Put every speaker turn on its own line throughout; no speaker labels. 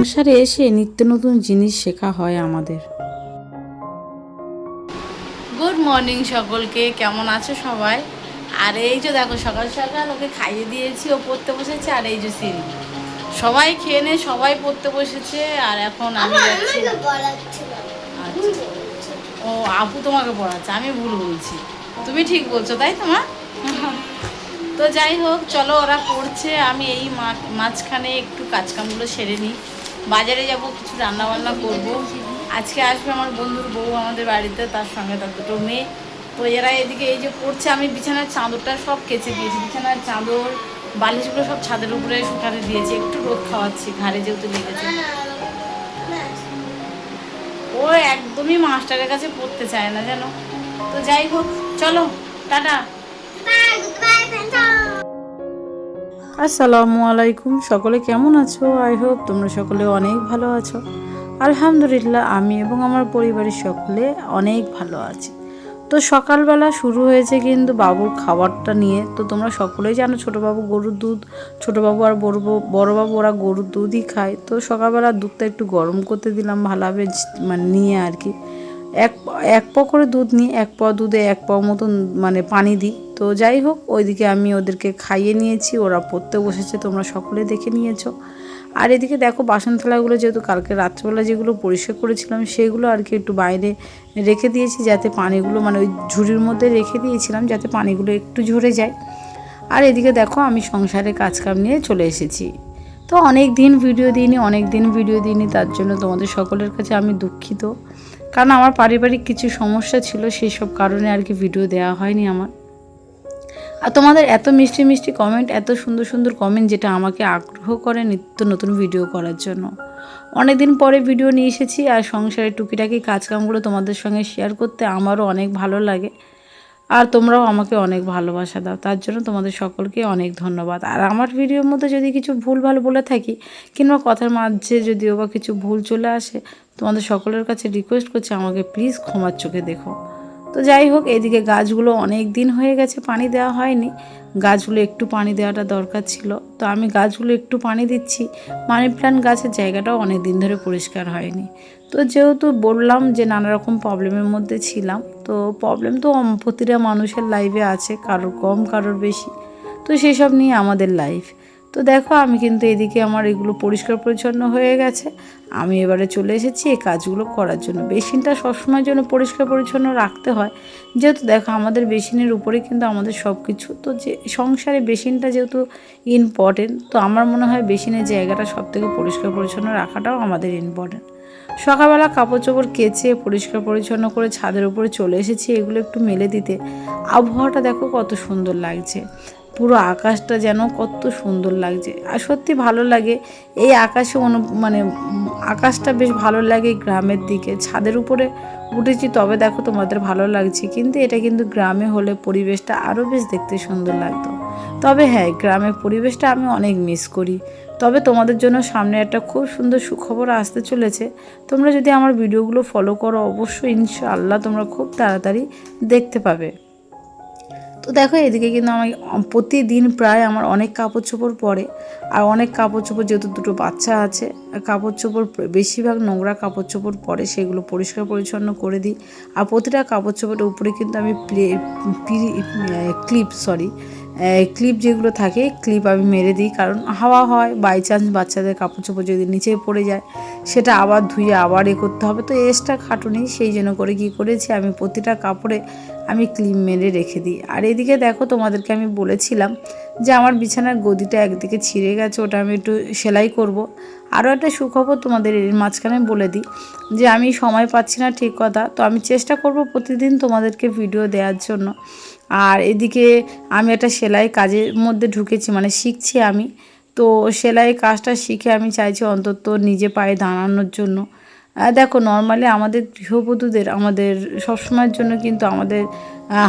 সংসারে এসে নিত্য নতুন জিনিস শেখা হয় আমাদের।
গুড মর্নিং সকলকে, কেমন আছো সবাই? আর এই যে দেখো সকাল সকাল ওকে খাইয়ে দিয়েছি, ও পড়তে বসেছে। আর এই যে সিঁড়ি সবাই খেয়ে নে, সবাই পড়তে বসেছে। আর এখন আমি যাচ্ছি। আচ্ছা, ও আপু তোমাকে পড়াচ্ছে, আমি ভুল বলছি, তুমি ঠিক বলছো তাই তোমার। তো যাই হোক, চলো ওরা পড়ছে, আমি এই মাঝখানে একটু কাজকামগুলো সেরে নিই। বাজারে যাব, কিছু রান্না বান্না করব। আজকে আসবে আমার বন্ধুর বউ আমাদের বাড়িতে, তার সঙ্গে তার দুটো মেয়ে। তো এরা এদিকে এই যে পড়ছে, আমি বিছানার চাদরটা সব কেচে দিয়েছি। বিছানার চাদর বালিশগুলো সব ছাদের উপরে শুকাতে দিয়েছি, একটু রোদ খাওয়াচ্ছি, ঘাড়ে যেহেতু লেগেছে। ও একদমই মাস্টারের কাছে পড়তে চায় না জানো। তো যাই হোক, চলো টাটা।
আসসালামু আলাইকুম, সকলে কেমন আছো? আই হোপ তোমরা সকলে অনেক ভালো আছো। আলহামদুলিল্লাহ, আমি এবং আমার পরিবারের সকলে অনেক ভালো আছি। তো সকালবেলা শুরু হয়েছে কিন্তু বাবুর খাবারটা নিয়ে। তো তোমরা সকলেই জানো ছোটোবাবু গরুর দুধ, ছোটোবাবু আর বড়োবাবু ওরা গরুর দুধই খায়। তো সকালবেলা দুধটা একটু গরম করতে দিলাম ভালোভাবে, মানে নিয়ে আর কি এক এক প করে দুধ নিই, এক প দুধে এক প মতন মানে পানি দিই। তো যাই হোক, ওইদিকে আমি ওদেরকে খাইয়ে নিয়েছি, ওরা পড়তে বসেছে, তোমরা সকলে দেখে নিয়েছো। আর এদিকে দেখো বাসন থালাগুলো যেহেতু কালকে রাত্রেবেলা যেগুলো পরিষ্কার করেছিলাম সেগুলো আর কি একটু বাইরে রেখে দিয়েছি, যাতে পানিগুলো মানে ওই ঝুড়ির মধ্যে রেখে দিয়েছিলাম যাতে পানিগুলো একটু ঝরে যায়। আর এদিকে দেখো আমি সংসারে কাজকাম নিয়ে চলে এসেছি। তো অনেক দিন ভিডিও দিইনি, তার জন্য তোমাদের সকলের কাছে আমি দুঃখিত। কারণ আমার পারিবারিক কিছু সমস্যা ছিল, সেই সব কারণে আর কি ভিডিও দেওয়া হয়নি আমার। আর তোমাদের এত মিষ্টি মিষ্টি কমেন্ট, এত সুন্দর সুন্দর কমেন্ট, যেটা আমাকে আগ্রহ করে নিত্য নতুন ভিডিও করার জন্য। অনেক দিন পরে ভিডিও নিয়ে এসেছি, আর সংসারের টুকিটাকি কাজকামগুলো তোমাদের সঙ্গে শেয়ার করতে আমারও অনেক ভালো লাগে। আর তোমরাও আমাকে অনেক ভালোবাসা দাও, তার জন্য তোমাদের সকলকে অনেক ধন্যবাদ। আর আমার ভিডিওর মধ্যে যদি কিছু ভুল ভালো বলে থাকি, কিংবা কথার মাঝে যদিও বা কিছু ভুল চলে আসে, তোমাদের সকলের কাছে রিকোয়েস্ট করছি আমাকে প্লিজ ক্ষমার চোখে দেখো। তো যাই হোক, এদিকে গাছগুলো অনেক দিন হয়ে গেছে পানি দেওয়া হয়নি, গাছগুলো একটু পানি দেওয়াটা দরকার ছিল। তো আমি গাছগুলো একটু পানি দিচ্ছি। মানি প্ল্যান্ট গাছের জায়গাটাও অনেক দিন ধরে পরিষ্কার হয়নি। তো যেহেতু বললাম যে নানা রকম প্রবলেমের মধ্যে ছিলাম, তো প্রবলেম তো প্রতিটা মানুষের লাইফে আছে, কারোর কম কারোর বেশি। তো সেসব নিয়ে আমাদের লাইফ। তো দেখো আমি কিন্তু এদিকে আমার এগুলো পরিষ্কার পরিচ্ছন্ন হয়ে গেছে। আমি এবারে চলে এসেছি এই কাজগুলো করার জন্য। বেসিনটা সবসময়ের জন্য পরিষ্কার পরিচ্ছন্ন রাখতে হয়, যেহেতু দেখো আমাদের বেসিনের উপরে কিন্তু আমাদের সব কিছু। তো যে সংসারে বেসিনটা যেহেতু ইম্পর্টেন্ট, তো আমার মনে হয় বেসিনের জায়গাটা সবথেকে পরিষ্কার পরিচ্ছন্ন রাখাটাও আমাদের ইম্পর্টেন্ট। সকালবেলা কাপড় চোপড় কেচে পরিষ্কার পরিচ্ছন্ন করে ছাদের উপরে চলে এসেছি এগুলো একটু মেলে দিতে। আবহাওয়াটা দেখো কত সুন্দর লাগছে, পুরো আকাশটা যেন কত সুন্দর লাগছে। আর সত্যি ভালো লাগে এই আকাশে মানে আকাশটা বেশ ভালো লাগে গ্রামের দিকে। ছাদের উপরে উঠেছি তবে দেখো তোমাদের ভালো লাগছে, কিন্তু এটা কিন্তু গ্রামে হলে পরিবেশটা আরও বেশ দেখতে সুন্দর লাগতো। তবে হ্যাঁ, গ্রামের পরিবেশটা আমি অনেক মিস করি। তবে তোমাদের জন্য সামনে একটা খুব সুন্দর সুখবর আসতে চলেছে। তোমরা যদি আমার ভিডিওগুলো ফলো করো, অবশ্যই ইনশাআল্লাহ তোমরা খুব তাড়াতাড়ি দেখতে পাবে। তো দেখো এদিকে কিন্তু আমি প্রতিদিন প্রায় আমার অনেক কাপড় চোপড় পরে। আর অনেক কাপড় চোপড়, যেহেতু দুটো বাচ্চা আছে, কাপড় চোপড় বেশিরভাগ নোংরা কাপড় চোপড় পরে, সেগুলো পরিষ্কার পরিচ্ছন্ন করে দিই। আর প্রতিটা কাপড় চোপড়ের উপরে কিন্তু আমি ক্লিপ যেগুলো থাকে, ক্লিপ আমি মেরে দিই। কারণ হাওয়া হয়, বাই চান্স বাচ্চাদের কাপড় চোপড় যদি নিচে পড়ে যায়, সেটা আবার ধুয়ে আবার করতে হবে, তো এক্সট্রা খাটুনি। সেই জন্য করে কী করেছি, আমি প্রতিটা কাপড়ে আমি ক্লিপ মেরে রেখে দিই। আর এদিকে দেখো তোমাদেরকে আমি বলেছিলাম যে আমার বিছানার গদিটা একদিকে ছিঁড়ে গেছে, ওটা আমি একটু সেলাই করব। আরও একটা সুখবর তোমাদের এর মাঝখানে বলে দিই, যে আমি সময় পাচ্ছি না ঠিক কথা, তো আমি চেষ্টা করব প্রতিদিন তোমাদেরকে ভিডিও দেওয়ার জন্য। আর এদিকে আমি একটা সেলাই কাজের মধ্যে ঢুকেছি, মানে শিখছি আমি। তো সেলাই কাজটা শিখে আমি চাইছি অন্তত নিজে পায়ে দাঁড়ানোর জন্য। দেখো নর্মালি আমাদের গৃহবধূদের আমাদের সবসময়ের জন্য কিন্তু আমাদের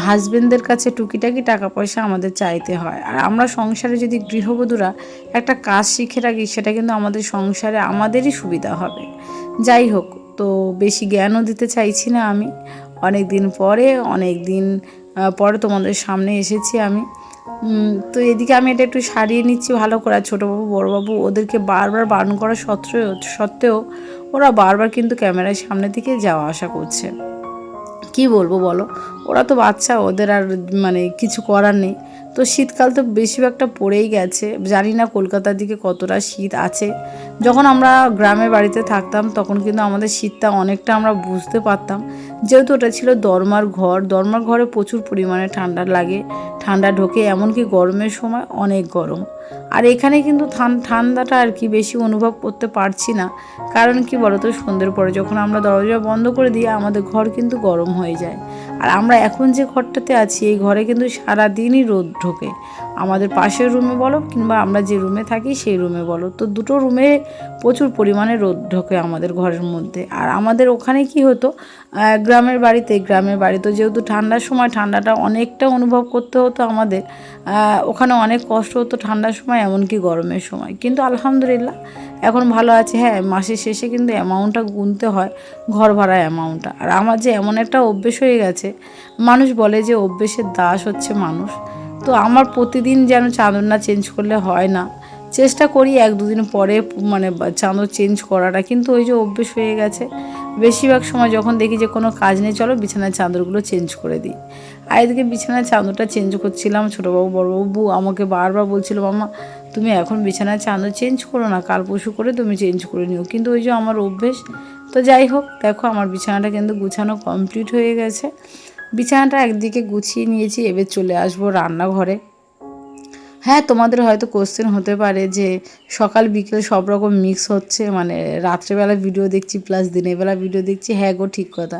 হাজবেন্ডদের কাছে টুকিটাকি টাকা পয়সা আমাদের চাইতে হয়। আর আমরা সংসারে যদি গৃহবধূরা একটা কাজ শিখে রাখি, সেটা কিন্তু আমাদের সংসারে আমাদেরই সুবিধা হবে। যাই হোক, তো বেশি জ্ঞানও দিতে চাইছি না আমি। অনেক দিন পরে তোমাদের সামনে এসেছি আমি। তো এদিকে আমি এটা একটু সারিয়ে নিচ্ছি ভালো করে। আর ছোটোবাবু বড়োবাবু ওদেরকে বারবার বারণ করা সত্ত্বেও ওরা বারবার কিন্তু ক্যামেরার সামনের দিকে যাওয়া আসা করছে। কি বলবো বলো, ওরা তো বাচ্চা, ওদের আর মানে কিছু করার নেই। তো শীতকাল তো বেশিরভাগটা পড়েই গেছে, জানি না কলকাতার দিকে কতটা শীত আছে। যখন আমরা গ্রামের বাড়িতে থাকতাম তখন কিন্তু আমাদের শীতটা অনেকটা আমরা বুঝতে পারতাম, যেহেতু ওটা ছিল দরমার ঘরে প্রচুর পরিমাণে ঠান্ডা লাগে, ঠান্ডা ঢোকে, এমনকি গরমের সময় অনেক গরম। আর এখানে কিন্তু ঠান্ডাটা আর কি বেশি অনুভব করতে পারছি না। কারণ কি বলতো, সন্ধ্যের পরে যখন আমরা দরজা বন্ধ করে দিই আমাদের ঘর কিন্তু গরম হয়ে যায়। আর আমরা এখন যে ঘরটাতে আছি এই ঘরে কিন্তু সারাদিনই রোদ ঢোকে, আমাদের পাশের রুমে বলো কিংবা আমরা যে রুমে থাকি সেই রুমে বলো, তো দুটো রুমে প্রচুর পরিমাণে রোদ ঢোকে আমাদের ঘরের মধ্যে। আর আমাদের ওখানে কি হতো, গ্রামের বাড়িতে যেহেতু ঠান্ডার সময় ঠান্ডাটা অনেকটা অনুভব করতে হতো আমাদের, ওখানে অনেক কষ্ট হতো ঠান্ডার সময় এমনকি গরমের সময়। কিন্তু আলহামদুলিল্লাহ এখন ভালো আছে। হ্যাঁ, মাসের শেষে কিন্তু অ্যামাউন্টটা গুনতে হয়, ঘর ভাড়া অ্যামাউন্টটা। আর আমার যে এমন একটা অভ্যেস হয়ে গেছে, মানুষ বলে যে অভ্যেসের দাস হচ্ছে মানুষ। তো আমার প্রতিদিন যেন চাদর না চেঞ্জ করলে হয় না, চেষ্টা করি এক দুদিন পরে মানে চাদর চেঞ্জ করাটা, কিন্তু ওই যে অভ্যেস হয়ে গেছে। বেশিরভাগ সময় যখন দেখি যে কোনো কাজ নেই, চলো বিছানার চাদরগুলো চেঞ্জ করে দিই। আর এদিকে বিছানার চাদরটা চেঞ্জ করছিলাম, ছোটোবাবু বড়োবাবু আমাকে বারবার বলছিল, মামা তুমি এখন বিছানার চাদর চেঞ্জ করো না, কাল পরশু করে তুমি চেঞ্জ করে নিও, কিন্তু ওই যে আমার অভ্যেস। তো যাই হোক, দেখো আমার বিছানাটা কিন্তু গুছানো কমপ্লিট হয়ে গেছে। বিছানাটা একদিকে গুছিয়ে নিয়েছি, এবার চলে আসবো রান্নাঘরে। হ্যাঁ, তোমাদের হয়তো কোশ্চেন হতে পারে যে সকাল বিকেল সব রকম মিক্স হচ্ছে, মানে রাত্রেবেলা ভিডিও দেখছি প্লাস দিনের বেলা ভিডিও দেখছি। হ্যাঁ গো, ঠিক কথা।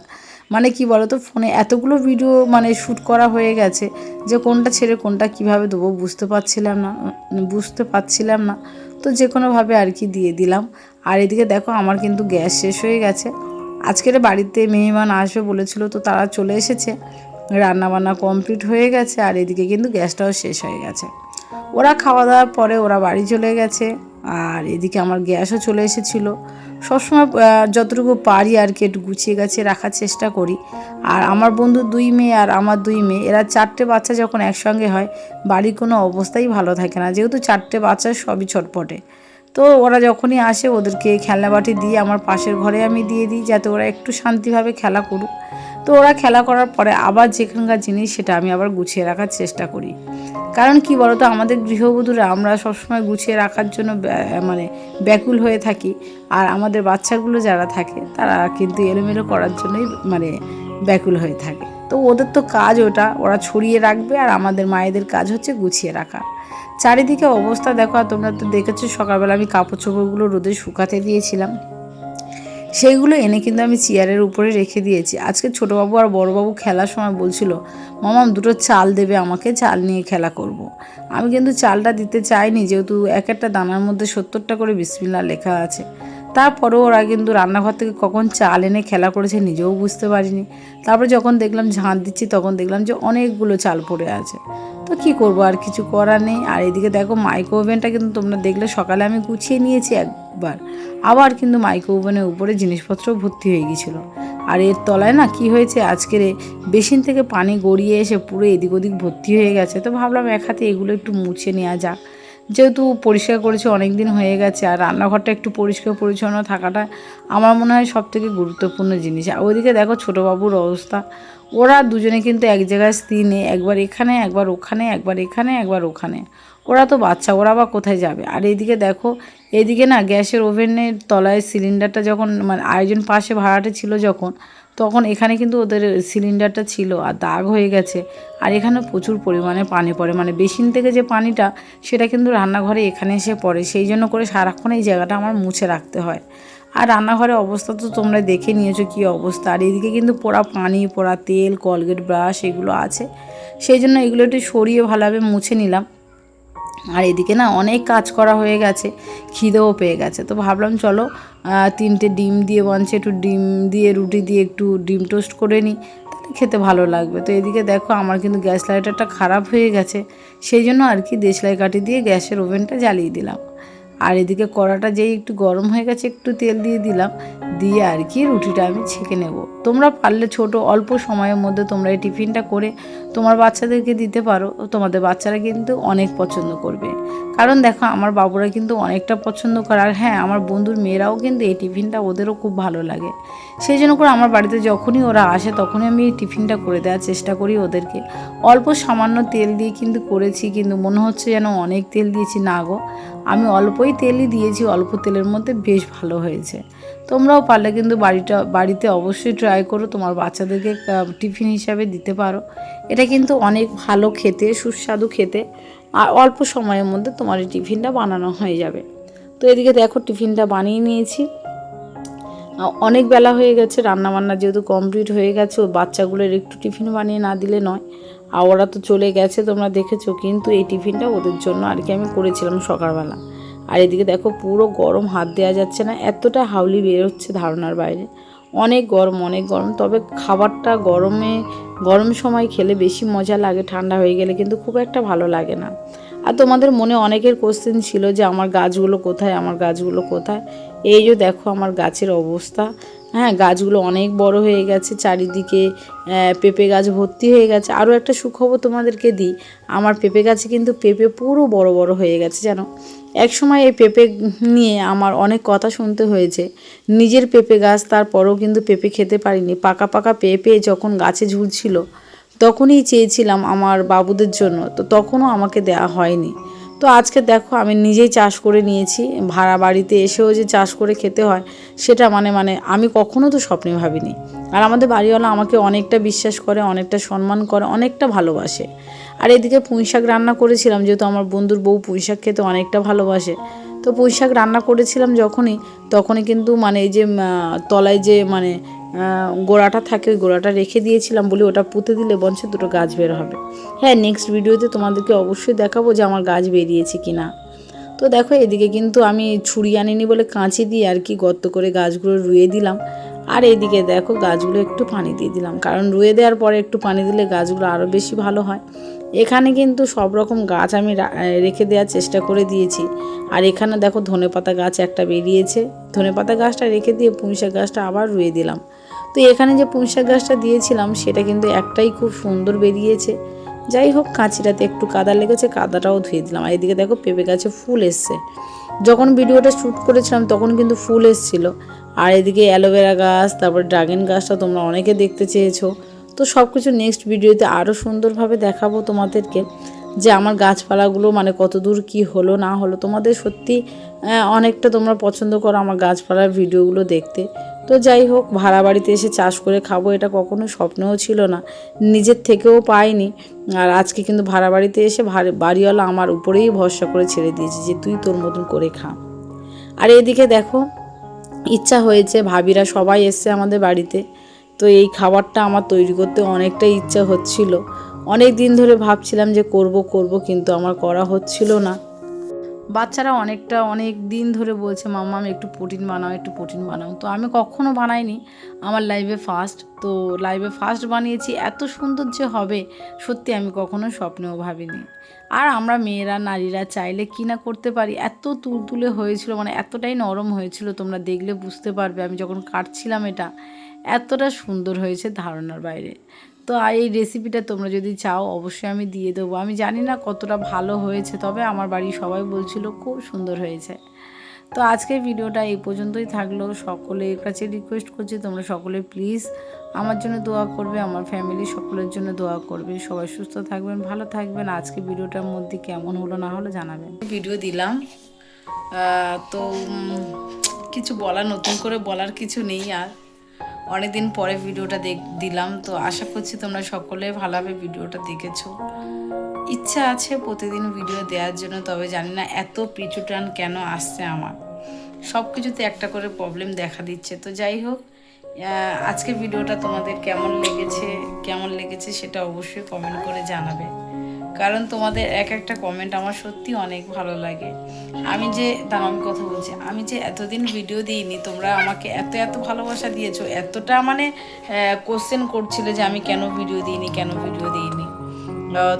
মানে কি বলো তো, ফোনে এতগুলো ভিডিও মানে শ্যুট করা হয়ে গেছে যে কোনটা ছেড়ে কোনটা কিভাবে দেবো বুঝতে পারছিলাম না। তো যে কোনোভাবে আর কি দিয়ে দিলাম। আর এদিকে দেখো আমার কিন্তু গ্যাস শেষ হয়ে গেছে। আজকের বাড়িতে মেহমান আসবে বলেছিল, তো তারা চলে এসেছে, রান্নাবান্না কমপ্লিট হয়ে গেছে। আর এদিকে কিন্তু গ্যাসটাও শেষ হয়ে গেছে। ওরা খাওয়া দাওয়ার পরে ওরা বাড়ি চলে গেছে। আর এদিকে আমার গ্যাসও চলে এসেছিলো। সবসময় যতটুকু পারি আর কি একটু গুছিয়ে গাছিয়ে রাখার চেষ্টা করি। আর আমার বন্ধুর 2 মেয়ে আর আমার 2 মেয়ে, এরা 4টে বাচ্চা যখন একসঙ্গে হয় বাড়ির কোনো অবস্থাই ভালো থাকে না, যেহেতু 4টে বাচ্চা সবই ছটপটে। তো ওরা যখনই আসে ওদেরকে খেলনা বাটি দিয়ে আমার পাশের ঘরে আমি দিয়ে দিই, যাতে ওরা একটু শান্তিভাবে খেলা করুক। তো ওরা খেলা করার পরে আবার যেখানকার জিনিস সেটা আমি আবার গুছিয়ে রাখার চেষ্টা করি। কারণ কি বলতো, আমাদের গৃহবধূরা আমরা সবসময় গুছিয়ে রাখার জন্য মানে ব্যাকুল হয়ে থাকি। আর আমাদের বাচ্চাগুলো যারা থাকে তারা কিন্তু এলোমেলো করার জন্যই মানে ব্যাকুল হয়ে থাকে। তো ওদের তো কাজ ওটা, ওরা ছড়িয়ে রাখবে, আর আমাদের মায়েদের কাজ হচ্ছে গুছিয়ে রাখা। চারিদিকে অবস্থা দেখো। আর তোমরা তো দেখেছো সকালবেলা আমি কাপড় চোপড়গুলো রোদে শুকাতে দিয়েছিলাম, সেইগুলো এনে কিন্তু আমি চেয়ারের উপরে রেখে দিয়েছি। আজকে ছোটোবাবু আর বড়োবাবু খেলার সময় বলছিল, মামাম 2টো চাল দেবে আমাকে, চাল নিয়ে খেলা করব। আমি কিন্তু চালটা দিতে চাইনি, যেহেতু এক একটা দানার মধ্যে 70টা করে বিসমিল্লাহ লেখা আছে। তারপরেও ওরা কিন্তু রান্নাঘর থেকে কখন চাল এনে খেলা করেছে নিজেও বুঝতে পারিনি। তারপরে যখন দেখলাম ঝাঁট দিচ্ছি তখন দেখলাম যে অনেকগুলো চাল পড়ে আছে। তো কি করব, আর কিছু করার নেই। আর এদিকে দেখো মাইক্রো ওভেনটা কিন্তু তোমরা দেখলে সকালে আমি গুছিয়ে নিয়েছি একবার, আবার কিন্তু মাইক্রো ওভেনের উপরে জিনিসপত্র ভর্তি হয়ে গিয়েছিলো। আর এর তলায় না কি হয়েছে, আজকের বেসিন থেকে পানি গড়িয়ে এসে পুরো এদিক ওদিক ভর্তি হয়ে গেছে। তো ভাবলাম এক হাতে এগুলো একটু মুছে নেওয়া যাক, যেহেতু পরিষ্কার করেছি অনেক দিন হয়ে গেছে। আর রান্নাঘরটা একটু পরিষ্কার পরিচ্ছন্ন থাকাটা আমার মনে হয় সবথেকে গুরুত্বপূর্ণ জিনিস। আর ওইদিকে দেখো ছোটোবাবুর অবস্থা, ওরা দুজনে কিন্তু এক জায়গায় স্থির নেই, একবার এখানে একবার ওখানে, একবার এখানে একবার ওখানে। ওরা তো বাচ্চা, ওরা বা কোথায় যাবে। আর এইদিকে দেখো, এইদিকে না গ্যাসের ওভেনের তলায় সিলিন্ডারটা যখন মানে আয়োজন পাশে ভাড়াটে ছিল তখন এখানে কিন্তু ওদের সিলিন্ডারটা ছিল আর দাগ হয়ে গেছে। আর এখানে প্রচুর পরিমাণে পানি পড়ে, মানে বেসিন থেকে যে পানিটা সেটা কিন্তু রান্নাঘরে এখানে এসে পড়ে, সেই জন্য করে সারাক্ষণ এই জায়গাটা আমার মুছে রাখতে হয়। আর রান্নাঘরের অবস্থা তো তোমরা দেখে নিয়েছো কী অবস্থা। আর এদিকে কিন্তু পোড়া পানি, পোড়া তেল, কলগেট ব্রাশ এগুলো আছে, সেই জন্য এগুলো একটু সরিয়ে ভালোভাবে মুছে নিলাম। আর এদিকে না অনেক কাজ করা হয়ে গেছে, খিদেও পেয়ে গেছে। তো ভাবলাম চলো 3টে ডিম দিয়ে বানছে, একটু ডিম দিয়ে রুটি দিয়ে একটু ডিম টোস্ট করে নিই, তাহলে খেতে ভালো লাগবে। তো এদিকে দেখো আমার কিন্তু গ্যাস লাইটারটা খারাপ হয়ে গেছে, সেই জন্য আর কি দেশলাই কাঠি দিয়ে গ্যাসের ওভেনটা জ্বালিয়ে দিলাম। আর এদিকে কড়াটা যেই একটু গরম হয়ে গেছে একটু তেল দিয়ে দিলাম, দিয়ে আর কি রুটিটা আমি ছেঁকে নেব। তোমরা পারলে ছোট অল্প সময়ের মধ্যে তোমরা এই টিফিনটা করে তোমার বাচ্চাদেরকে দিতে পারো, তোমাদের বাচ্চারা কিন্তু অনেক পছন্দ করবে। কারণ দেখো আমার বাবুরা কিন্তু অনেকটা পছন্দ করে, আর হ্যাঁ আমার বন্ধুর মেয়েরাও কিন্তু এই টিফিনটা ওদেরও খুব ভালো লাগে। সেই জন্য করে আমার বাড়িতে যখনই ওরা আসে তখনই আমি এই টিফিনটা করে দেওয়ার চেষ্টা করি ওদেরকে। অল্প সামান্য তেল দিয়ে কিন্তু করেছি, কিন্তু মনে হচ্ছে যেন অনেক তেল দিয়েছি, না গো আমি অল্পই তেলই দিয়েছি, অল্প তেলের মধ্যে বেশ ভালো হয়েছে। তোমরাও পারলে কিন্তু বাড়িতে অবশ্যই ট্রাই করো, তোমার বাচ্চাদেরকে টিফিন হিসাবে দিতে পারো। এটা কিন্তু অনেক ভালো খেতে, সুস্বাদু খেতে, আর অল্প সময়ের মধ্যে তোমার এই টিফিনটা বানানো হয়ে যাবে। তো এদিকে দেখো টিফিনটা বানিয়ে নিয়েছি। অনেক বেলা হয়ে গেছে, রান্নাবান্না যেহেতু কমপ্লিট হয়ে গেছে, ও বাচ্চাগুলোর একটু টিফিন বানিয়ে না দিলে নয়। আর ওরা তো চলে গেছে তোমরা দেখেছো, কিন্তু এই টিফিনটা ওদের জন্য আর কি আমি করেছিলাম সকালবেলা। আর এদিকে দেখো পুরো গরম, হাত দেওয়া যাচ্ছে না, এতটা হাউলি বেরোচ্ছে ধারণার বাইরে। অনেক গরম অনেক গরম, তবে খাবারটা গরম সময় খেলে বেশি মজা লাগে, ঠান্ডা হয়ে গেলে কিন্তু খুব একটা ভালো লাগে না। আর তোমাদের মনে অনেকের কোশ্চেন ছিল যে আমার গাছগুলো কোথায়, আমার গাছগুলো কোথায়। এই যে দেখো আমার গাছের অবস্থা, হ্যাঁ গাছগুলো অনেক বড় হয়ে গেছে, চারিদিকে পেঁপে গাছ ভর্তি হয়ে গেছে। আরও একটা সুখবর তোমাদেরকে দিই, আমার পেঁপে গাছে কিন্তু পেঁপে পুরো বড় বড় হয়ে গেছে জানো। এক সময় এই পেঁপে নিয়ে আমার অনেক কথা শুনতে হয়েছে, নিজের পেঁপে গাছ, তারপরেও কিন্তু পেঁপে খেতে পারিনি। পাকা পাকা পেঁপে যখন গাছে ঝুলছিল তখনই চেয়েছিলাম আমার বাবুদের জন্য, তো তখনও আমাকে দেওয়া হয়নি। তো আজকে দেখো আমি নিজেই চাষ করে নিয়েছি, ভাড়া বাড়িতে এসেও যে চাষ করে খেতে হয় সেটা মানে আমি কখনো তো স্বপ্নে ভাবিনি। আর আমাদের বাড়িওয়ালা আমাকে অনেকটা বিশ্বাস করে, অনেকটা সম্মান করে, অনেকটা ভালোবাসে। আর এদিকে পুঁইশাক রান্না করেছিলাম, যেহেতু আমার বন্ধুর বউ পুঁইশাক খেতে অনেকটা ভালোবাসে, তো পুঁইশাক রান্না করেছিলাম তখনই কিন্তু এই যে তলায় যে গোড়াটা থাকে ওই গোড়াটা রেখে দিয়েছিলাম, বলে ওটা পুঁতে দিলে বঞ্চ দুটো গাছ বের হবে। হ্যাঁ নেক্সট ভিডিওতে তোমাদেরকে অবশ্যই দেখাবো যে আমার গাছ বেরিয়েছে কি না। তো দেখো এদিকে কিন্তু আমি ছুরি আনিনি বলে কাঁচি দিয়ে আর কি গর্ত করে গাছগুলো রুয়ে দিলাম। আর এইদিকে দেখো গাছগুলো একটু পানি দিয়ে দিলাম, কারণ রুয়ে দেওয়ার পরে একটু পানি দিলে গাছগুলো আরও বেশি ভালো হয়। এখানে কিন্তু সব রকম গাছ আমি রেখে দেওয়ার চেষ্টা করে দিয়েছি। আর এখানে দেখো ধনেপাতা গাছ একটা বেরিয়েছে, ধনেপাতা গাছটা রেখে দিয়ে পুঁইশাক গাছটা আবার রুয়ে দিলাম। তো এখানে যে পুঁইশাক গাছটা দিয়েছিলাম সেটা কিন্তু একটাই খুব সুন্দর বেরিয়েছে। যাই হোক কাঁচিটাতে একটু কাদা লেগেছে, কাদাটাও ধুয়ে দিলাম। আর এদিকে দেখো পেঁপে গাছে ফুল এসছে, যখন ভিডিওটা শ্যুট করেছিলাম তখন কিন্তু ফুল এসেছিলো। আর এদিকে অ্যালোভেরা গাছ, তারপর ড্রাগন গাছটা তোমরা অনেকে দেখতে চেয়েছো। তো সব কিছু নেক্সট ভিডিওতে আরও সুন্দরভাবে দেখাবো তোমাদেরকে, যে আমার গাছপালাগুলো কত দূর কী হলো না হলো। তোমাদের সত্যি অনেকটা তোমরা পছন্দ করো আমার গাছপালার ভিডিওগুলো দেখতে। তো যাই হোক ভাড়া বাড়িতে এসে চাষ করে খাবো এটা কখনো স্বপ্নেও ছিল না, নিজের থেকেও পাইনি। আর আজকে কিন্তু ভাড়া বাড়িতে এসে বাড়িওয়ালা আমার উপরেই ভরসা করে ছেড়ে দিয়েছে যে তুই তোর মতন করে খা। আর এদিকে দেখো ইচ্ছা হয়েছে, ভাবিরা সবাই এসছে আমাদের বাড়িতে, তো এই খাবারটা আমার তৈরি করতে অনেকটা ইচ্ছা হচ্ছিল। অনেক দিন ধরে ভাবছিলাম যে করব কিন্তু আমার করা হচ্ছিল না। বাচ্চারা অনেক দিন ধরে বলছে মাম্মা আমি একটু প্রোটিন বানাও, তো আমি কখনো বানাইনি, আমার লাইফে ফার্স্ট। তো লাইফে ফার্স্ট বানিয়েছি, এত সুন্দর যে হবে সত্যি আমি কখনো স্বপ্নেও ভাবিনি। আর আমরা মেয়েরা নারীরা চাইলে কি না করতে পারি। এত তুলতুলে হয়েছিল, এতটাই নরম হয়েছিল, তোমরা দেখলে বুঝতে পারবে আমি যখন কাটছিলাম এটা এতটা সুন্দর হয়েছে ধারণার বাইরে। তো এই রেসিপিটা তোমরা যদি চাও অবশ্যই আমি দিয়ে দেবো। আমি জানি না কতটা ভালো হয়েছে, তবে আমার বাড়ির সবাই বলছিল খুব সুন্দর হয়েছে। তো আজকের ভিডিওটা এই পর্যন্তই থাকলো। সকলের কাছে রিকোয়েস্ট করছি তোমরা সকলে প্লিজ আমার জন্য দোয়া করবে, আমার ফ্যামিলি সকলের জন্য দোয়া করবে। সবাই সুস্থ থাকবেন, ভালো থাকবেন। আজকে ভিডিওটার মধ্যে কেমন হলো না হলো জানাবেন। ভিডিও দিলাম তো কিছু নতুন করে বলার কিছু নেই। আর অনেকদিন পরে ভিডিওটা দিলাম, তো আশা করছি তোমরা সকলে ভালোভাবে ভিডিওটা দেখেছো। ইচ্ছা আছে প্রতিদিন ভিডিও দেওয়ার জন্য, তবে জানি না এত পিছু টান কেন আসছে, আমার সব কিছুতে একটা করে প্রবলেম দেখা দিচ্ছে। তো যাই হোক আজকে ভিডিওটা তোমাদের কেমন লেগেছে সেটা অবশ্যই কমেন্ট করে জানাবে, কারণ তোমাদের এক একটা কমেন্ট আমার সত্যি অনেক ভালো লাগে। আমি কথা বলছি, আমি যে এতদিন ভিডিও দিইনি, তোমরা আমাকে এত ভালোবাসা দিয়েছো, এতটা কোশ্চেন করছিলে যে আমি কেন ভিডিও দিইনি।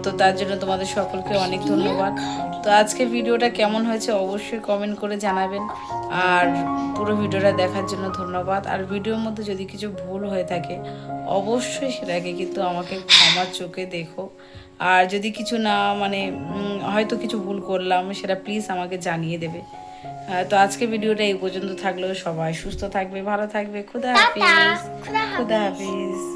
তো তার জন্য তোমাদের সকলকে অনেক ধন্যবাদ। তো আজকে ভিডিওটা কেমন হয়েছে অবশ্যই কমেন্ট করে জানাবেন, আর পুরো ভিডিওটা দেখার জন্য ধন্যবাদ। আর ভিডিওর মধ্যে যদি কিছু ভুল হয়ে থাকে অবশ্যই সেটাকে কিন্তু আমাকে ক্ষমার চোখে দেখো। আর যদি কিছু না মানে হয়তো কিছু ভুল করলাম সেটা প্লিজ আমাকে জানিয়ে দেবে। তো আজকে ভিডিওটা এই পর্যন্ত থাকলো। সবাই সুস্থ থাকবে, ভালো থাকবে। খুদা হাফিজ। খুদা হাফিজ।